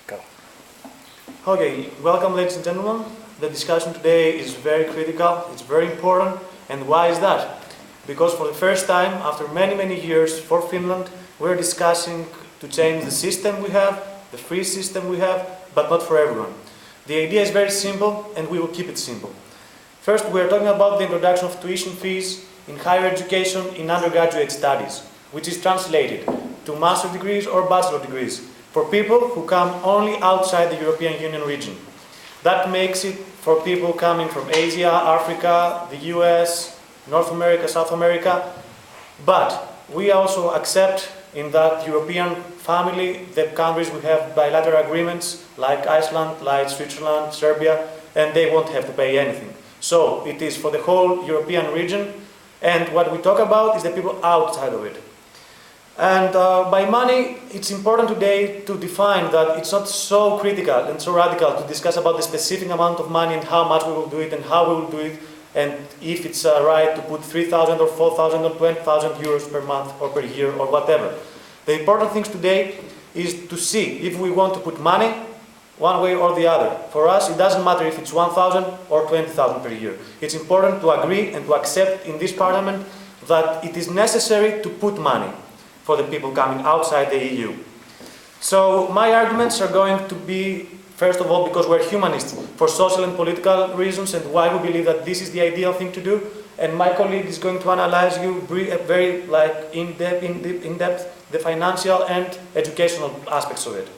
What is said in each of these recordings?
Go. Okay, welcome ladies and gentlemen. The discussion today is very critical, it's very important. And why is that? Because for the first time, after many years for Finland, we're discussing to change the system we have, the free system we have, but not for everyone. The idea is very simple and we will keep it simple. First, we are talking about the introduction of tuition fees in higher education in undergraduate studies, which is translated to master's degrees or bachelor degrees for people who come only outside the European Union region. That makes it for people coming from Asia, Africa, the US, North America, South America. But we also accept in that European family the countries we have bilateral agreements like Iceland, like Switzerland, Serbia, and they won't have to pay anything. So it is for the whole European region, and what we talk about is the people outside of it. And by money, it's important today to define that it's not so critical and so radical to discuss about the specific amount of money and how much we will do it and how we will do it, and if it's right to put 3,000 or 4,000 or 20,000 euros per month or per year or whatever. The important thing today is to see if we want to put money one way or the other. For us, it doesn't matter if it's 1,000 or 20,000 per year. It's important to agree and to accept in this parliament that it is necessary to put money for the people coming outside the EU. So my arguments are going to be, first of all, because we're humanists, for social and political reasons and why we believe that this is the ideal thing to do. And my colleague is going to analyze you very in-depth the financial and educational aspects of it.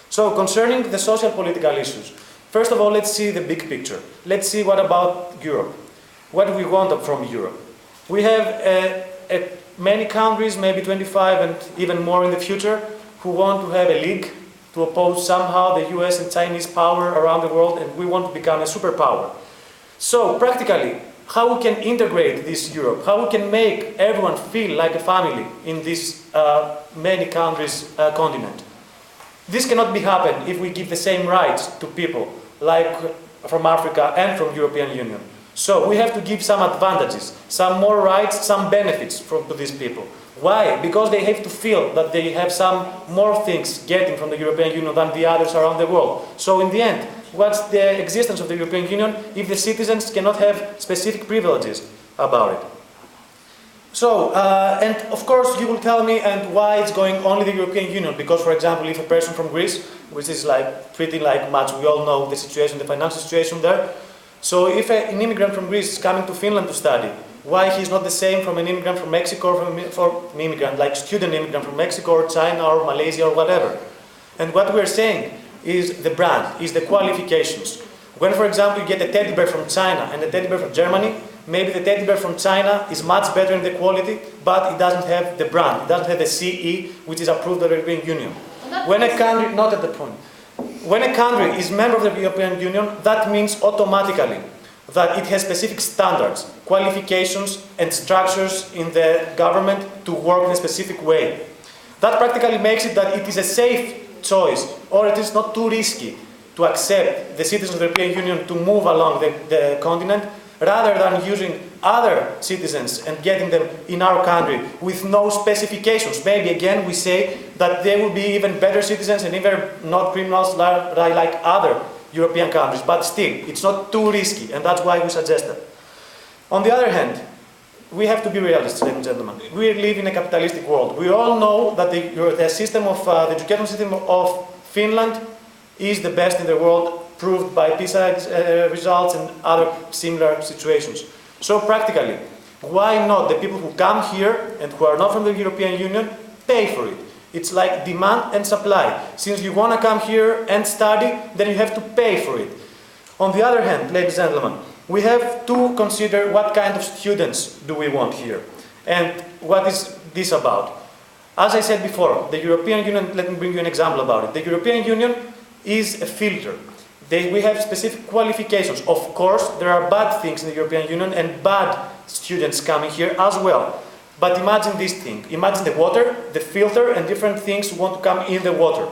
So concerning the social political issues, first of all, let's see the big picture. Let's see what about Europe. What do we want from Europe? We have many countries, maybe 25 and even more in the future, who want to have a league to oppose somehow the US and Chinese power around the world, and we want to become a superpower. So practically, how we can integrate this Europe, how we can make everyone feel like a family in this many countries continent. This cannot be happen if we give the same rights to people like from Africa and from European Union. So we have to give some advantages, some more rights, some benefits to these people. Why? Because they have to feel that they have some more things getting from the European Union than the others around the world. So in the end, what's the existence of the European Union if the citizens cannot have specific privileges about it? So, and of course you will tell me and why it's going only the European Union, because for example if a person from Greece, which is like pretty like much, we all know the situation, the financial situation there. So if an immigrant from Greece is coming to Finland to study, why he's not the same from an immigrant from Mexico or from an immigrant, like student immigrant from Mexico or China or Malaysia or whatever. And what we're saying is the brand, is the qualifications. When for example you get a teddy bear from China and a teddy bear from Germany, maybe the teddy bear from China is much better in the quality, but it doesn't have the brand, it doesn't have the CE, which is approved by the European Union. When a country, not at the point, when a country is member of the European Union, that means automatically that it has specific standards, qualifications and structures in the government to work in a specific way. That practically makes it that it is a safe choice, or it is not too risky to accept the citizens of the European Union to move along the continent, rather than using other citizens and getting them in our country with no specifications. Maybe again we say that they will be even better citizens and even not criminals like other European countries, but still, it's not too risky, and that's why we suggest that. On the other hand, we have to be realistic, ladies and gentlemen. We live in a capitalistic world. We all know that the system of the education system of Finland is the best in the world, proved by PISA results and other similar situations. So practically, why not the people who come here and who are not from the European Union pay for it? It's like demand and supply. Since you want to come here and study, then you have to pay for it. On the other hand, ladies and gentlemen, we have to consider what kind of students do we want here. And what is this about? As I said before, the European Union, let me bring you an example about it. The European Union is a filter. We have specific qualifications. Of course, there are bad things in the European Union and bad students coming here as well. But imagine this thing. Imagine the water, the filter, and different things want to come in the water.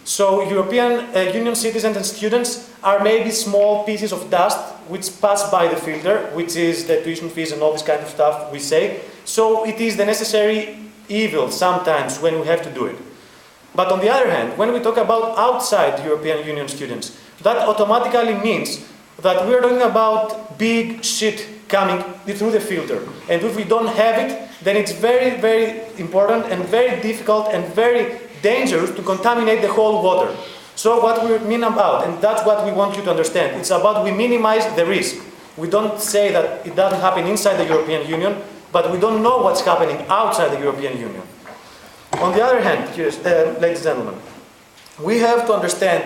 So European Union citizens and students are maybe small pieces of dust which pass by the filter, which is the tuition fees and all this kind of stuff we say. So it is the necessary evil sometimes when we have to do it. But on the other hand, when we talk about outside the European Union students, that automatically means that we're talking about big shit coming through the filter. And if we don't have it, then it's very, very important and very difficult and very dangerous to contaminate the whole water. So what we mean about, and that's what we want you to understand, it's about we minimize the risk. We don't say that it doesn't happen inside the European Union, but we don't know what's happening outside the European Union. On the other hand, ladies and gentlemen, we have to understand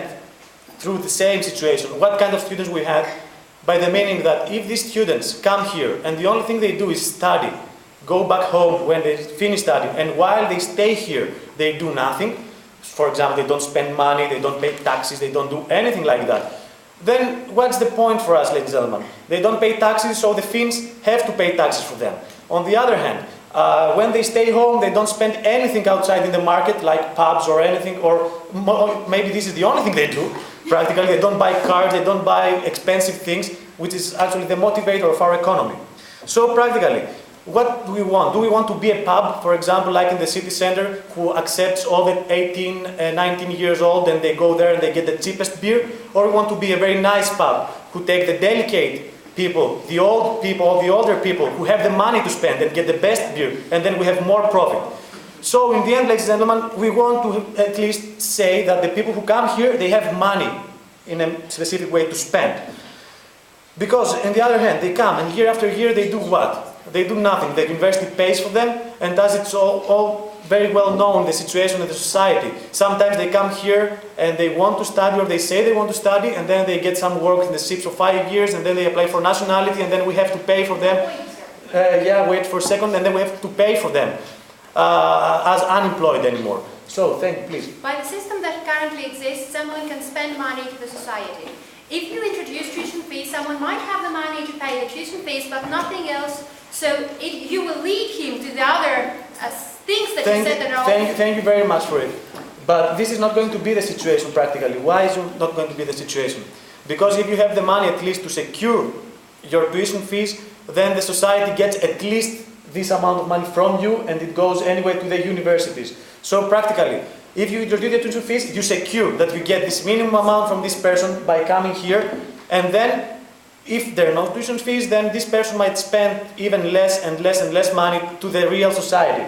through the same situation what kind of students we have, by the meaning that if these students come here and the only thing they do is study, go back home when they finish studying, and while they stay here, they do nothing. For example, they don't spend money, they don't pay taxes, they don't do anything like that. Then what's the point for us, ladies and gentlemen? They don't pay taxes, so the Finns have to pay taxes for them. On the other hand, when they stay home, they don't spend anything outside in the market, like pubs or anything, or maybe this is the only thing they do. Practically, they don't buy cars, they don't buy expensive things, which is actually the motivator of our economy. So practically, what do we want? Do we want to be a pub, for example, like in the city center, who accepts all the 18, 19 years old and they go there and they get the cheapest beer? Or we want to be a very nice pub, who take the delicate people, the older people, who have the money to spend and get the best beer, and then we have more profit. So in the end, ladies and gentlemen, we want to at least say that the people who come here, they have money in a specific way to spend. Because on the other hand, they come and year after year they do what? They do nothing. The university pays for them, and as it's all very well known, the situation in the society. Sometimes they come here and they want to study, or they say they want to study, and then they get some work in the SIPs for 5 years, and then they apply for nationality, and then we have to pay for them. Wait for a second, and then we have to pay for them as unemployed anymore. So, thank you, please. By the system that currently exists, someone can spend money to the society. If you introduce tuition fees, someone might have the money to pay the tuition fees, but nothing else. So you will lead him to the other things that you said are all. Thank you very much for it. But this is not going to be the situation practically. Why is it not going to be the situation? Because if you have the money at least to secure your tuition fees, then the society gets at least this amount of money from you, and it goes anyway to the universities. So practically, if you introduce the tuition fees, you secure that you get this minimum amount from this person by coming here, and then if there are no tuition fees, then this person might spend even less and less and less money to the real society.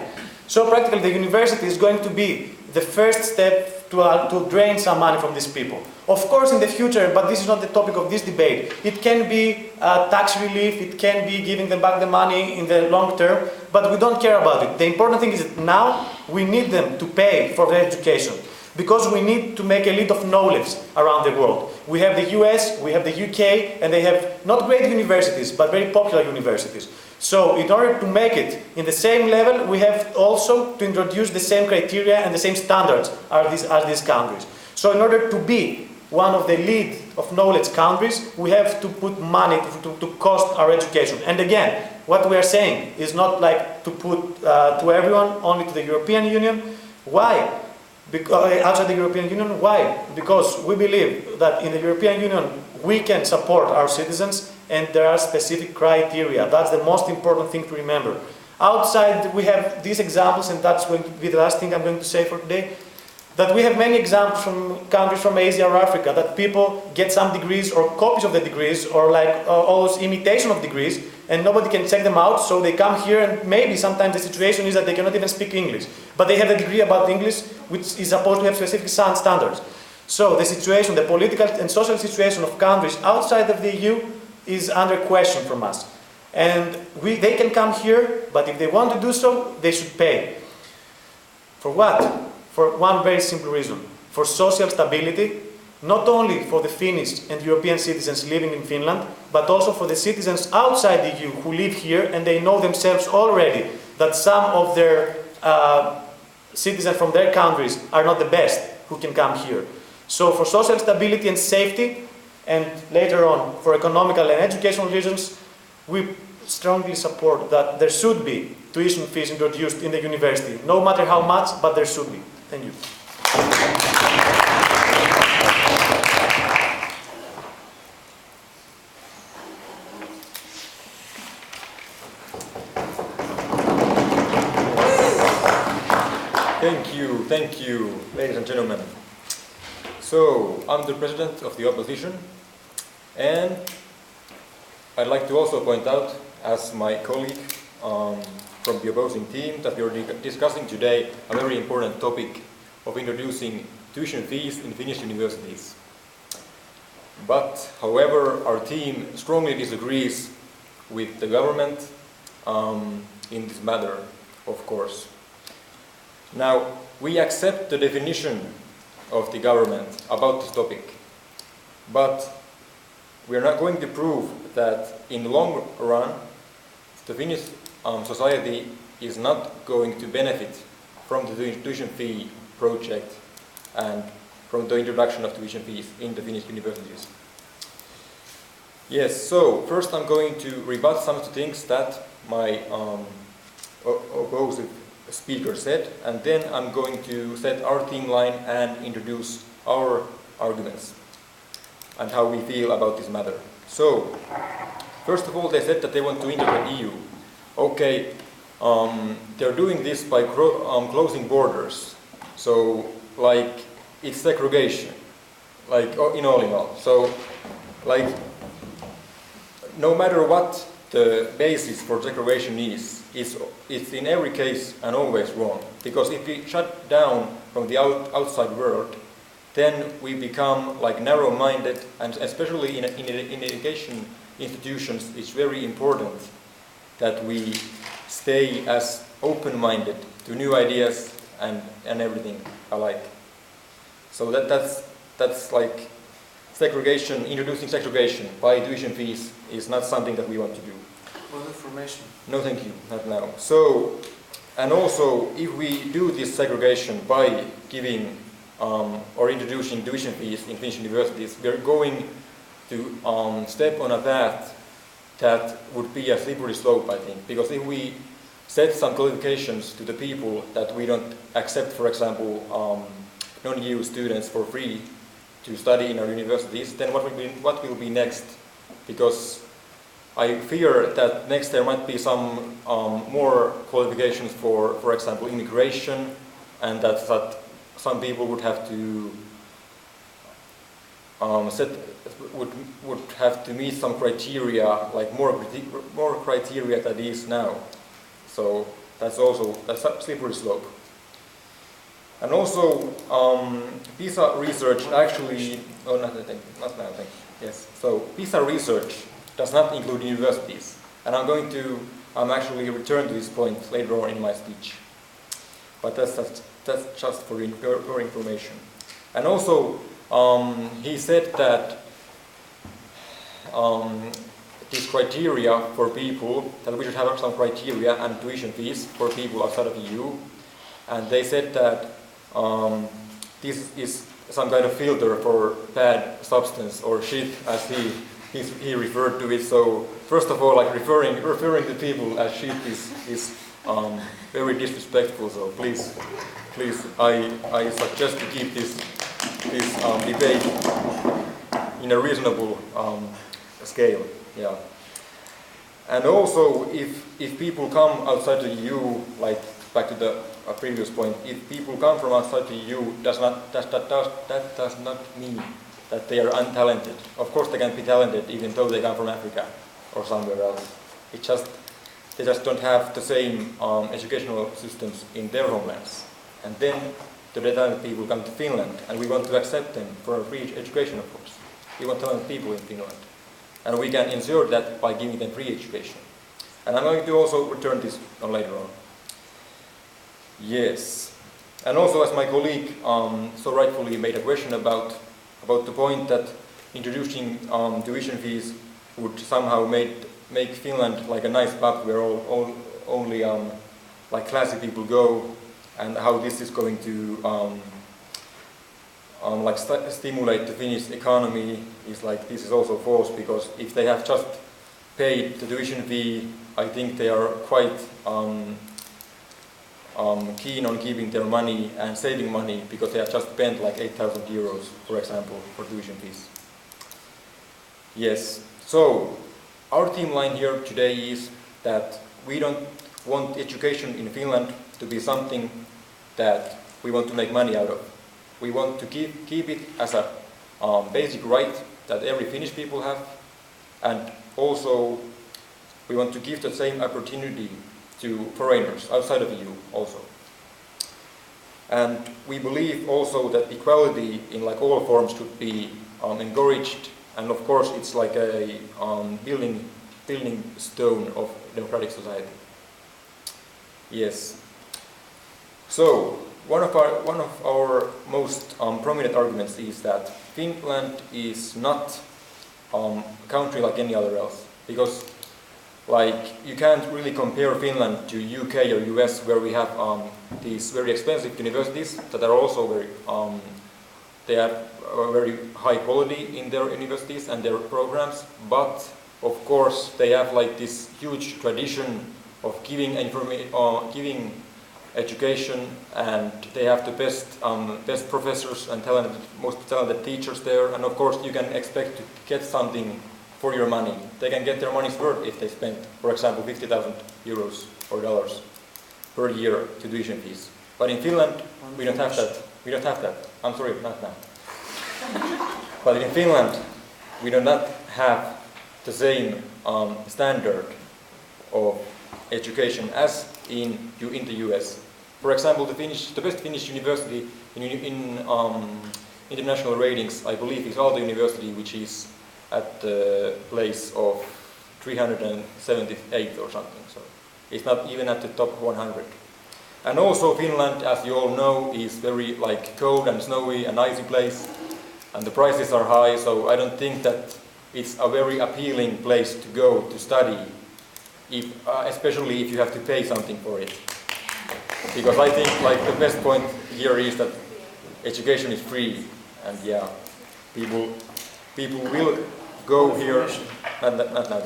So practically the university is going to be the first step to drain some money from these people. Of course in the future, but this is not the topic of this debate, it can be tax relief, it can be giving them back the money in the long term, but we don't care about it. The important thing is that now we need them to pay for their education, because we need to make a lead of knowledge around the world. We have the US, we have the UK, and they have not great universities, but very popular universities. So in order to make it in the same level, we have also to introduce the same criteria and the same standards as these countries. So in order to be one of the lead of knowledge countries, we have to put money to cost our education. And again, what we are saying is not like to put to everyone, only to the European Union. Why? Because outside the European Union, why? Because we believe that in the European Union we can support our citizens, and there are specific criteria. That's the most important thing to remember. Outside we have these examples, and that's going to be the last thing I'm going to say for today, that we have many examples from countries from Asia or Africa, that people get some degrees or copies of the degrees, or like all those imitation of degrees, and nobody can check them out, so they come here, and maybe sometimes the situation is that they cannot even speak English, but they have a degree about English which is supposed to have specific standards. So the situation, the political and social situation of countries outside of the EU is under question from us. And they can come here, but if they want to do so, they should pay. For what? For one very simple reason. For social stability, not only for the Finnish and European citizens living in Finland, but also for the citizens outside the EU who live here, and they know themselves already that some of their citizens from their countries are not the best who can come here. So for social stability and safety, and later on for economical and educational reasons, we strongly support that there should be tuition fees introduced in the university. No matter how much, but there should be. Thank you. Thank you, ladies and gentlemen. So, I'm the president of the opposition, and I'd like to also point out, as my colleague from the opposing team, that we are discussing today a very important topic of introducing tuition fees in Finnish universities. But, however, our team strongly disagrees with the government in this matter, of course. Now, we accept the definition of the government about this topic, but we are not going to prove that in the long run the Finnish society is not going to benefit from the tuition fee project and from the introduction of tuition fees in the Finnish universities. Yes, so first I'm going to rebut some of the things that my opposite speaker said, and then I'm going to set our team line and introduce our arguments and how we feel about this matter. So, first of all, they said that they want to integrate EU. Okay, they're doing this by closing borders. So, like, it's segregation, like, in all. So, like, no matter what the basis for segregation is, it's in every case and always wrong. Because if we shut down from the outside world, then we become like narrow-minded, and especially in education institutions, it's very important that we stay as open-minded to new ideas and everything alike. So that's like segregation, introducing segregation by tuition fees is not something that we want to do. More information. No, thank you, not now. So, and also, if we do this segregation by giving or introducing tuition fees in Finnish universities, we are going to step on a path that would be a slippery slope, I think. Because if we set some qualifications to the people that we don't accept, for example, non-EU students for free to study in our universities, then what will be next? Because I fear that next there might be some more qualifications for example, immigration, and that some people would have to would have to meet some criteria, like more criteria than is now. So that's a slippery slope. And also, PISA research actually, not now, thank you. Yes. So PISA research does not include universities, and I'm going to actually return to this point later on in my speech. But that's just for your information. And also, he said that this criteria for people, that we should have some criteria and tuition fees for people outside of the EU, and they said that this is some kind of filter for bad substance or shit, as he referred to it. So first of all, like referring to people as shit is very disrespectful. So please, I suggest to keep this debate in a reasonable scale. Yeah. And also, if people come outside the EU, like back to the previous point, if people come from outside the EU, that does not mean that they are untalented. Of course, they can be talented even though they come from Africa or somewhere else. They just don't have the same educational systems in their homelands. And then the talented people come to Finland, and we want to accept them for a free education, of course. We want talented people in Finland. And we can ensure that by giving them free education. And I'm going to also return this on later on. Yes. And also, as my colleague so rightfully made a question about the point that introducing tuition fees would somehow make Finland like a nice pub where only like classy people go, and how this is going to like stimulate the Finnish economy is like, this is also false, because if they have just paid the tuition fee, I think they are quite keen on keeping their money and saving money, because they have just spent like 8,000 euros, for example, for tuition fees. Yes, so our team line here today is that we don't want education in Finland to be something that we want to make money out of. we want to keep it as a basic right that every Finnish people have, and also we want to give the same opportunity to foreigners outside of the EU also. And we believe also that equality in like all forms should be encouraged, and of course it's like a building stone of democratic society. Yes. So one of our most prominent arguments is that Finland is not a country like any other else, because like you can't really compare Finland to UK or US, where we have these very expensive universities that are also they have very high quality in their universities and their programs, but of course they have like this huge tradition of giving education, and they have the best professors and most talented teachers there, and of course you can expect to get something for your money. They can get their money's worth if they spend, for example, 50,000 euros or dollars per year to tuition fees. But in Finland, we don't have that. We don't have that. I'm sorry, not now. But in Finland, we do not have the same standard of education as in the US. For example, the best Finnish university in international ratings, I believe, is Aalto University, which is at the place of 378 or something. So it's not even at the top 100. And also Finland, as you all know, is very like cold and snowy and icy place, and the prices are high. So I don't think that it's a very appealing place to go to study, especially if you have to pay something for it. Because I think like the best point here is that education is free, and yeah, people will go here. Not.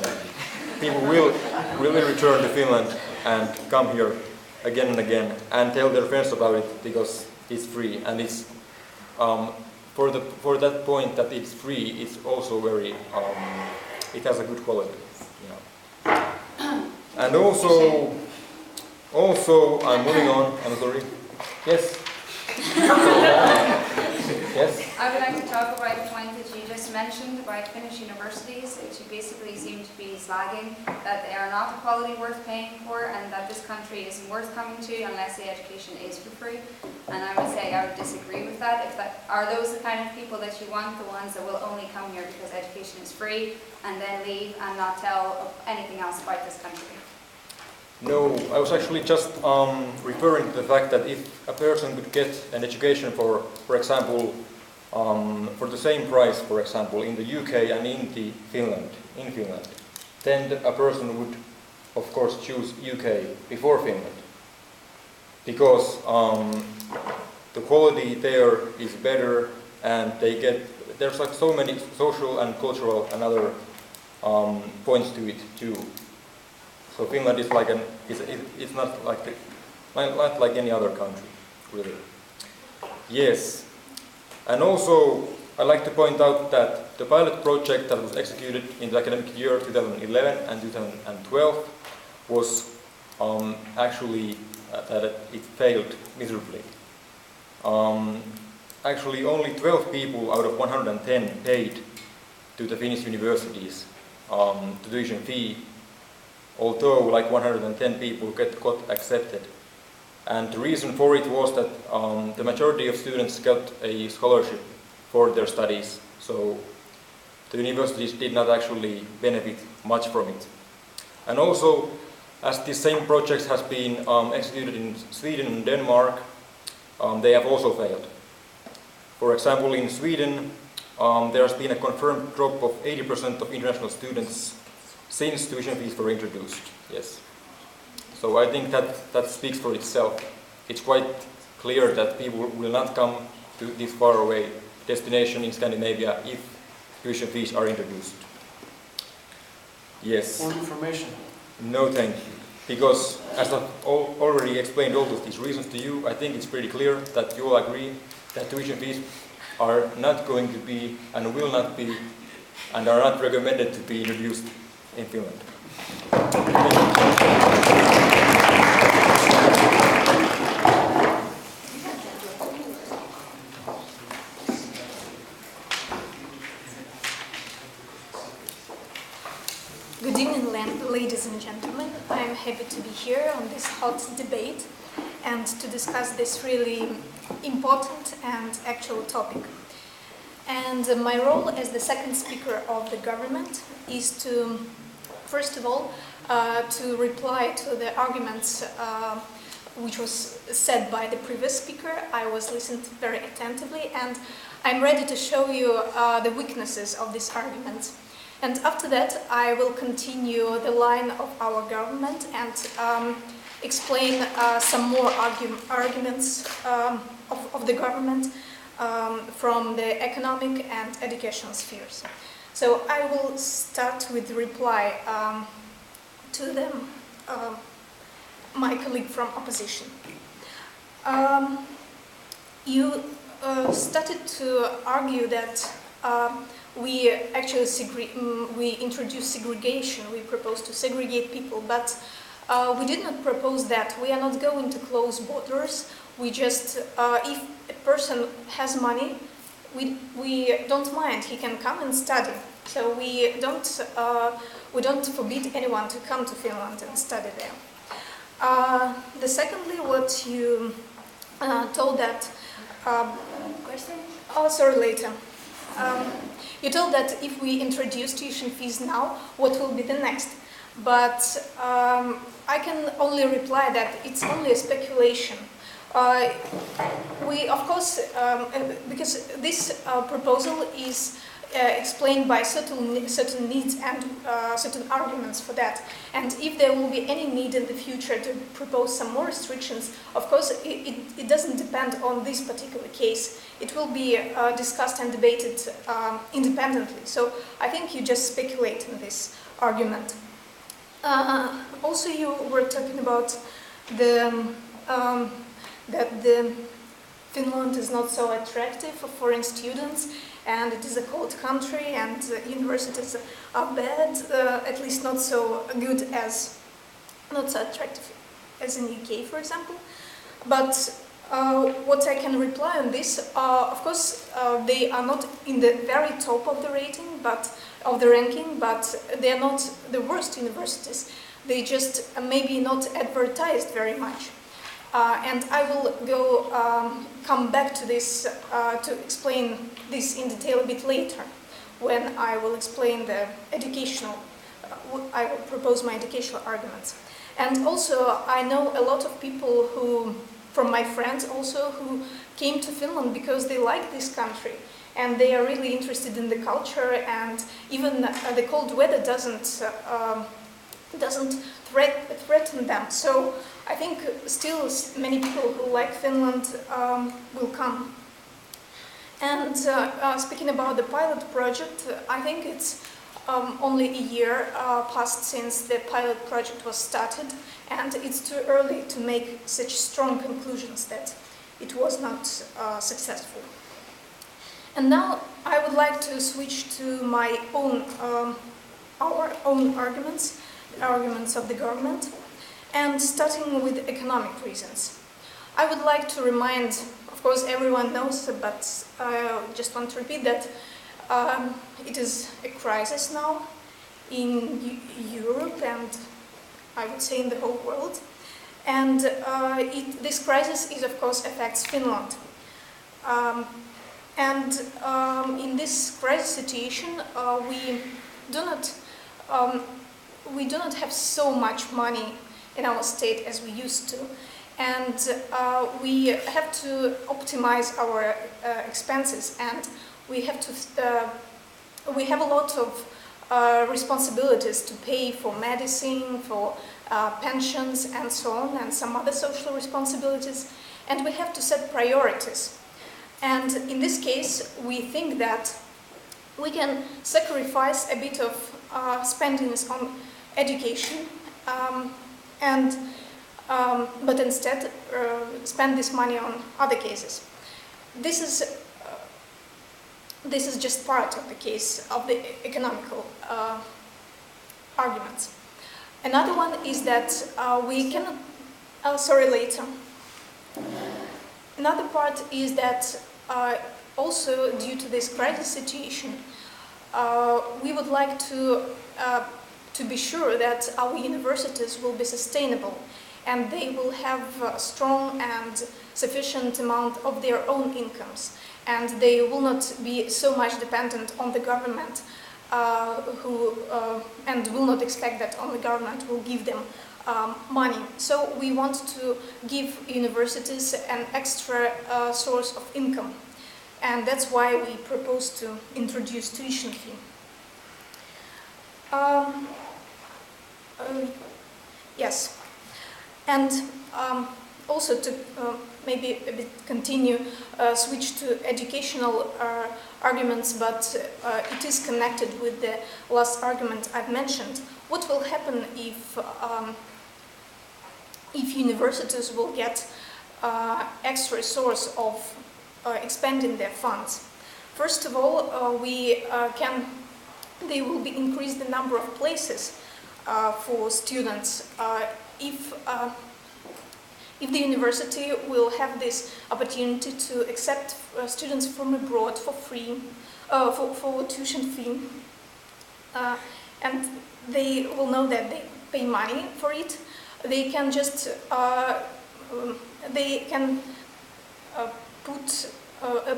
People will really return to Finland and come here again and again and tell their friends about it, because it's free, and it's for that point that it's free, it's also very it has a good quality. Yeah. And also I'm moving on. I'm sorry. Yes. Yes. I would like to talk about the point that you just mentioned about Finnish universities, which you basically seem to be slagging, that they are not a quality worth paying for, and that this country isn't worth coming to unless the education is for free. And I would say I would disagree with that. Are those the kind of people that you want, the ones that will only come here because education is free and then leave and not tell anything else about this country? No, I was actually just referring to the fact that if a person could get an education for example, for the same price, for example, in the UK and in Finland, then a person would, of course, choose UK before Finland, because the quality there is better, and there's like so many social and cultural and other points to it too. So Finland is like it's not like any other country, really. Yes, and also I'd like to point out that the pilot project that was executed in the academic year 2011 and 2012 was actually that it failed miserably. Actually, only 12 people out of 110 paid to the Finnish universities the tuition fee, although like 110 people got accepted. And the reason for it was that the majority of students got a scholarship for their studies, so the universities did not actually benefit much from it. And also, as this same project has been executed in Sweden and Denmark, they have also failed. For example, in Sweden, there has been a confirmed drop of 80% of international students since tuition fees were introduced. Yes. So I think that speaks for itself. It's quite clear that people will not come to this far away destination in Scandinavia if tuition fees are introduced. Yes. More information. No, thank you. Because as I've already explained all of these reasons to you, I think it's pretty clear that you all agree that tuition fees are not going to be and will not be and are not recommended to be introduced in Finland. Good evening, ladies and gentlemen. I'm happy to be here on this hot debate and to discuss this really important and actual topic. And my role as the second speaker of the government is to, first of all, to reply to the arguments which was said by the previous speaker. I was listening very attentively, and I'm ready to show you the weaknesses of these arguments. And after that, I will continue the line of our government and explain some more arguments of the government from the economic and educational spheres. So I will start with the reply to them, my colleague from opposition. You started to argue that we actually we introduce segregation, we propose to segregate people, but we did not propose that. We are not going to close borders. We just, if a person has money, we don't mind, he can come and study. So we don't forbid anyone to come to Finland and study there. Secondly, what you told that... Question? Oh, sorry, later. You told that if we introduce tuition fees now, what will be the next? But I can only reply that it's only a speculation. We, of course, because this proposal is explained by certain needs and certain arguments for that. And if there will be any need in the future to propose some more restrictions, of course, it doesn't depend on this particular case. It will be discussed and debated independently. So I think you just speculate in this argument. Also, you were talking about that Finland is not so attractive for foreign students, and it is a cold country, and universities are bad, at least not so good as, not so attractive as in UK, for example. But what I can reply on this, of course, they are not in the very top of the rating, but of the ranking, but they are not the worst universities. They just maybe not advertised very much. And I will come back to this to explain this in detail a bit later, when I will explain the educational, I will propose my educational arguments. And also, I know a lot of people who, from my friends also, who came to Finland because they like this country and they are really interested in the culture, and even the cold weather doesn't threaten them. So I think still many people who like Finland will come. And speaking about the pilot project, I think it's only a year passed since the pilot project was started, and it's too early to make such strong conclusions that it was not successful. And now I would like to switch to my own, our own arguments, the arguments of the government, and starting with economic reasons. I would like to remind, of course everyone knows, but I just want to repeat that it is a crisis now in Europe and I would say in the whole world. And this crisis is, of course, affects Finland. In this crisis situation, we do not have so much money in our state as we used to, and we have to optimize our expenses, and we have a lot of responsibilities to pay for medicine, for pensions, and so on, and some other social responsibilities, and we have to set priorities. And in this case, we think that we can sacrifice a bit of spendings on education, but instead spend this money on other cases. This is just part of the case of the economical arguments. Another one is that we cannot... sorry, later. Another part is that also due to this crisis situation, we would like to to be sure that our universities will be sustainable and they will have a strong and sufficient amount of their own incomes, and they will not be so much dependent on the government and will not expect that the government will give them money. So we want to give universities an extra source of income, and that's why we propose to introduce tuition fee. Yes, and also to maybe a bit continue, switch to educational arguments, but it is connected with the last argument I've mentioned. What will happen if universities will get extra source of expanding their funds? First of all, they will be increase the number of places for students. If the university will have this opportunity to accept students from abroad for free, for tuition fee, and they will know that they pay money for it, they can just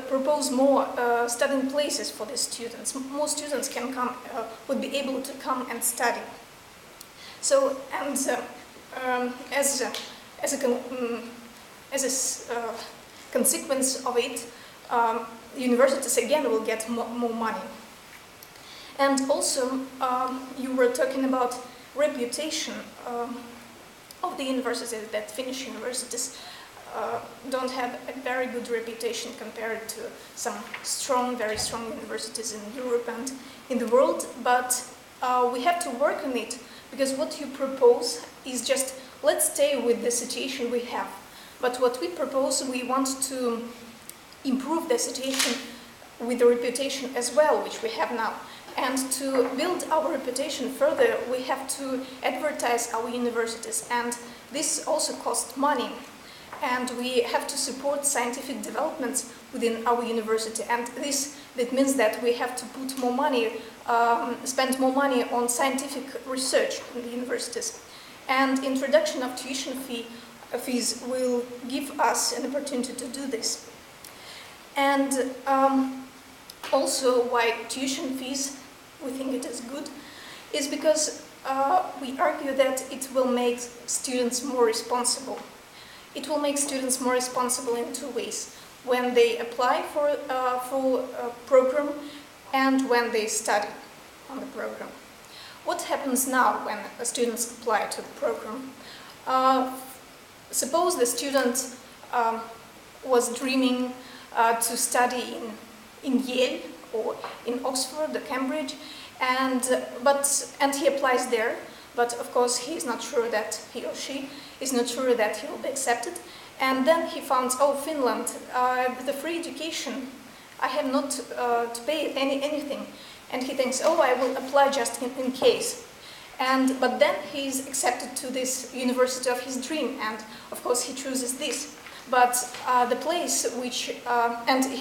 propose more studying places for the students. More students can come, would be able to come and study. So, and as a consequence of it, universities again will get more money. And also, you were talking about reputation of the universities, that Finnish universities don't have a very good reputation compared to some very strong universities in Europe and in the world, but we have to work on it, because what you propose is just, let's stay with the situation we have. But what we propose, we want to improve the situation with the reputation as well, which we have now. And to build our reputation further, we have to advertise our universities, and this also costs money. And we have to support scientific developments within our university, and that means that we have to put more money, spend more money on scientific research in the universities. And introduction of tuition fees will give us an opportunity to do this. And also why tuition fees, we think it is good, is because we argue that it will make students more responsible. It will make students more responsible in two ways: when they apply for a program and when they study on the program. What happens now when students apply to the program? Suppose the student was dreaming to study in Yale or in Oxford or Cambridge, and he applies there, but of course he is not sure that he or she is not sure that he will be accepted. And then he found, oh, Finland, with a free education, I have not to pay anything. And he thinks, oh, I will apply just in case. But then he is accepted to this university of his dream, and of course he chooses this. But the place which, and if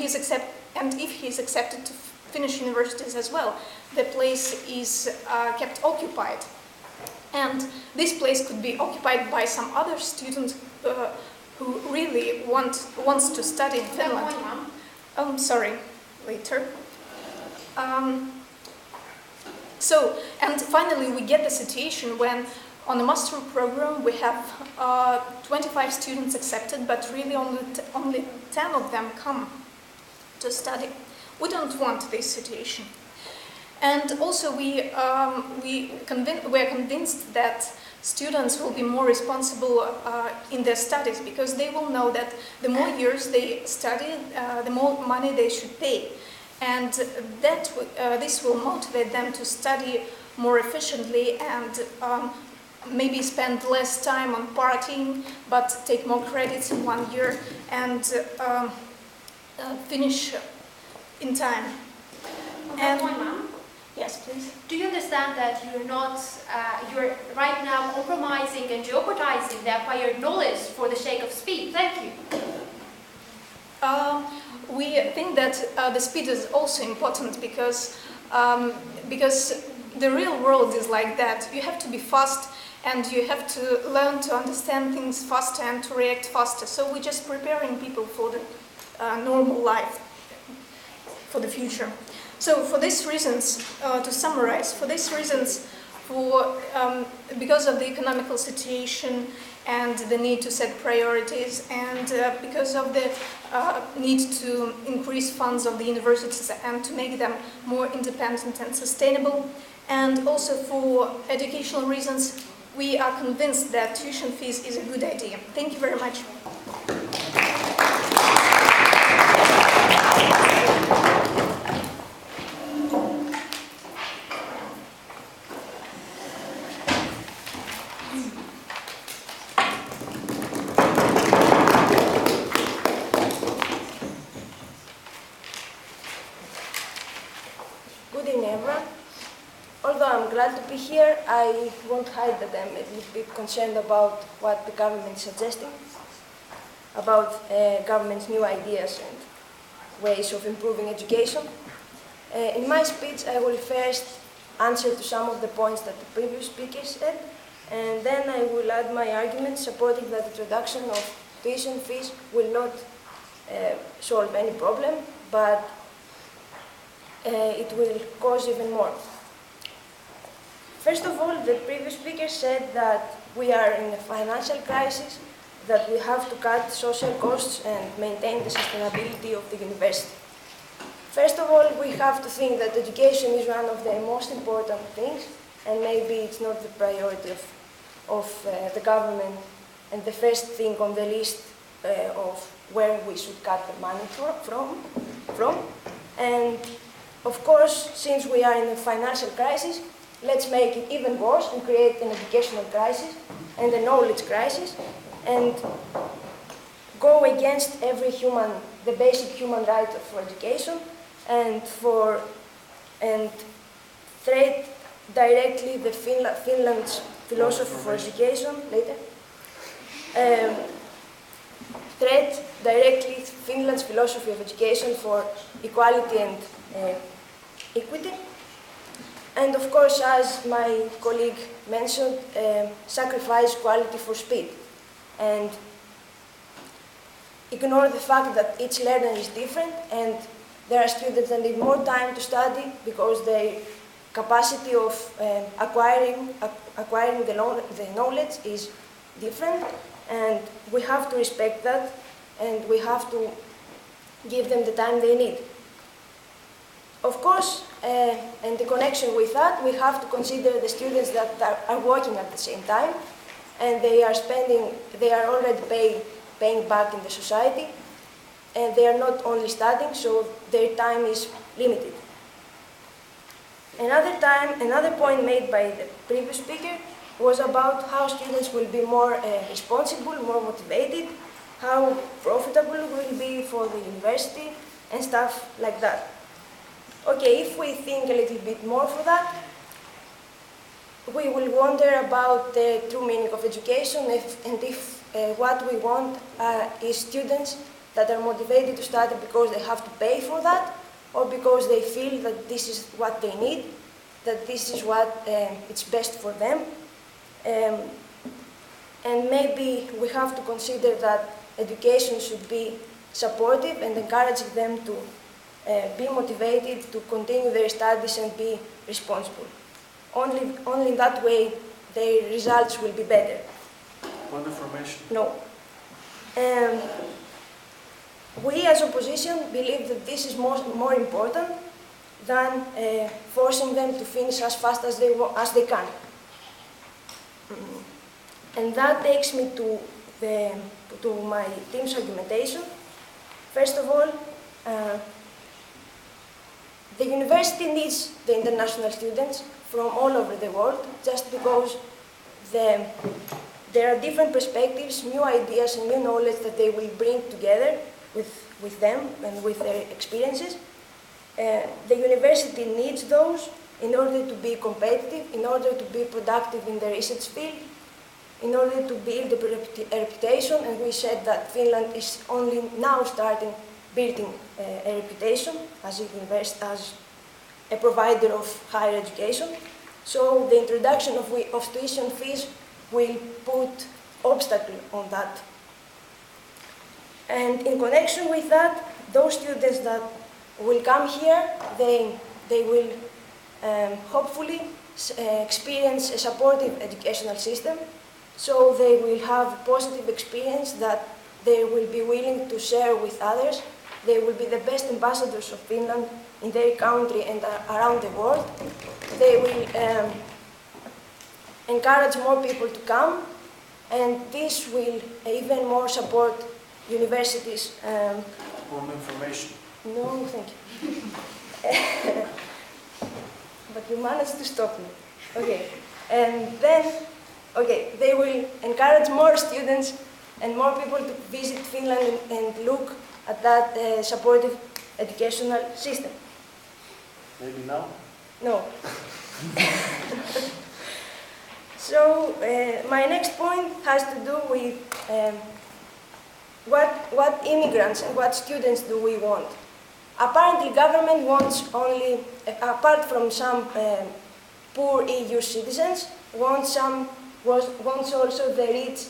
he is accepted to Finnish universities as well, the place is kept occupied. And this place could be occupied by some other student who really wants to study in Finland. Sorry, later. And finally we get the situation when on the master program we have 25 students accepted, but really only 10 of them come to study. We don't want this situation. And also we are convinced that students will be more responsible in their studies, because they will know that the more years they study, the more money they should pay. And this will motivate them to study more efficiently and maybe spend less time on partying, but take more credits in 1 year and finish in time. And Mom? Yes, please. Do you understand that you're right now compromising and jeopardizing the acquired knowledge for the sake of speed? Thank you. We think that the speed is also important because the real world is like that. You have to be fast and you have to learn to understand things faster and to react faster. So we're just preparing people for the normal life, for the future. So for these reasons, to summarize, for these reasons, because of the economical situation and the need to set priorities, and because of the need to increase funds of the universities and to make them more independent and sustainable, and also for educational reasons, we are convinced that tuition fees is a good idea. Thank you very much. Good evening, everyone. Although I'm glad to be here, I won't hide that I'm a little bit concerned about what the government is suggesting, about government's new ideas and ways of improving education. In my speech, I will first answer to some of the points that the previous speakers said, and then I will add my argument supporting that the introduction of tuition fees will not solve any problem, but it will cause even more. First of all, the previous speaker said that we are in a financial crisis, that we have to cut social costs and maintain the sustainability of the university. First of all, we have to think that education is one of the most important things, and maybe it's not the priority of the government and the first thing on the list of where we should cut the money from. And of course, since we are in a financial crisis, let's make it even worse and create an educational crisis and a knowledge crisis and go against the basic human right for education and threat directly the Finland's philosophy for education later. Threat directly Finland's philosophy of education for equality and equity. And of course, as my colleague mentioned, sacrifice quality for speed and ignore the fact that each learner is different and there are students that need more time to study because their capacity of acquiring the knowledge is different, and we have to respect that and we have to give them the time they need. Of course, and the connection with that, we have to consider the students that are working at the same time, and they are already paying back in the society, and they are not only studying, so their time is limited. Another point made by the previous speaker was about how students will be more responsible, more motivated, how profitable it will be for the university, and stuff like that. Okay, if we think a little bit more for that, we will wonder about the true meaning of education and if what we want is students that are motivated to study because they have to pay for that, or because they feel that this is what they need, that this is what it's best for them. And maybe we have to consider that education should be supportive and encouraging them to be motivated to continue their studies and be responsible. Only in that way their results will be better. Point of information? No. We as opposition believe that this is more important than forcing them to finish as fast as they can. And that takes me to my team's argumentation. First of all, the university needs the international students from all over the world, just because there are different perspectives, new ideas and new knowledge that they will bring together with them and with their experiences. The university needs those in order to be competitive, in order to be productive in the research field, in order to build a reputation, and we said that Finland is only now starting building a reputation as a provider of higher education. So the introduction of tuition fees will put obstacle on that. And in connection with that, those students that will come here, they will hopefully experience a supportive educational system. So they will have a positive experience that they will be willing to share with others. They will be the best ambassadors of Finland in their country and around the world. They will encourage more people to come, and this will even more support universities. More information. No, thank you. But you managed to stop me. Okay, and then, okay, they will encourage more students and more people to visit Finland and look at that supportive educational system. Maybe now? No. So my next point has to do with what immigrants and what students do we want. Apparently, government wants only, apart from some poor EU citizens, wants also the rich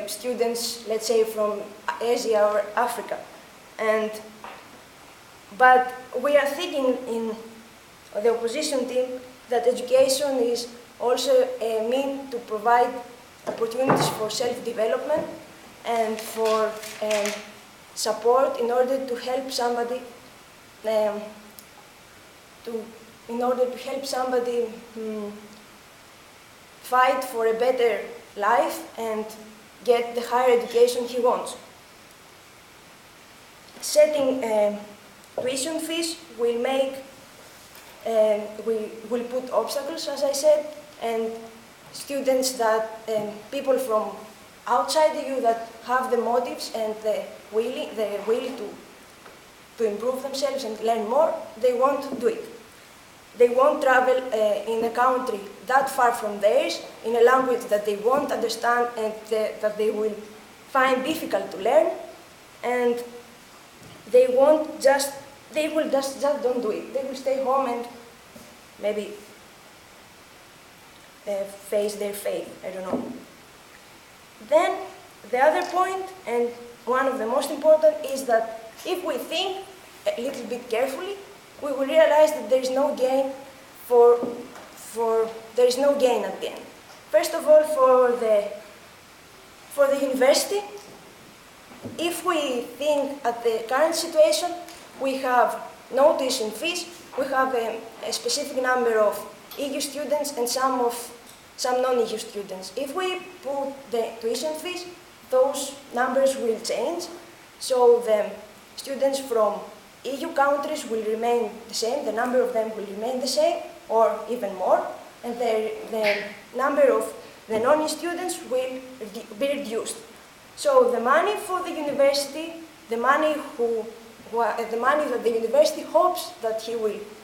students, let's say from Asia or Africa. But we are thinking in the opposition team that education is also a means to provide opportunities for self-development and for support in order to help somebody fight for a better life and get the higher education he wants. Setting tuition fees will put obstacles, as I said, and students that people from outside the EU that have the motives and the will to improve themselves and learn more, they won't do it. They won't travel in a country that far from theirs, in a language that they won't understand and that they will find difficult to learn, and they will just don't do it. They will stay home and maybe face their fate, I don't know. Then the other point, and one of the most important, is that if we think a little bit carefully, we will realize that there is no gain there is no gain at the end. First of all, for the university, if we think at the current situation, we have no tuition fees, we have a specific number of EU students and some non-EU students. If we put the tuition fees, those numbers will change. So the students from EU countries will remain the same, the number of them will remain the same, or even more, and the number of the non-EU students will be reduced. So the money for the university, the money that the university hopes that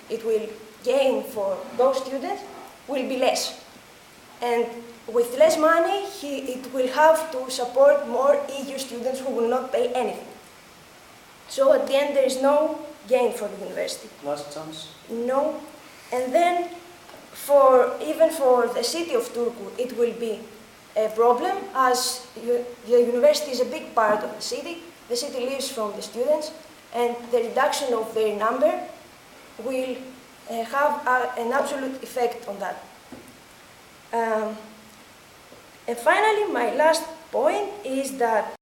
it will gain for those students will be less. And with less money, it will have to support more EU students who will not pay anything. So at the end, there is no gain for the university. Last chance? No. And then, even for the city of Turku, it will be a problem, as the university is a big part of the city. The city lives from the students, and the reduction of their number will have an absolute effect on that. And finally, my last point is that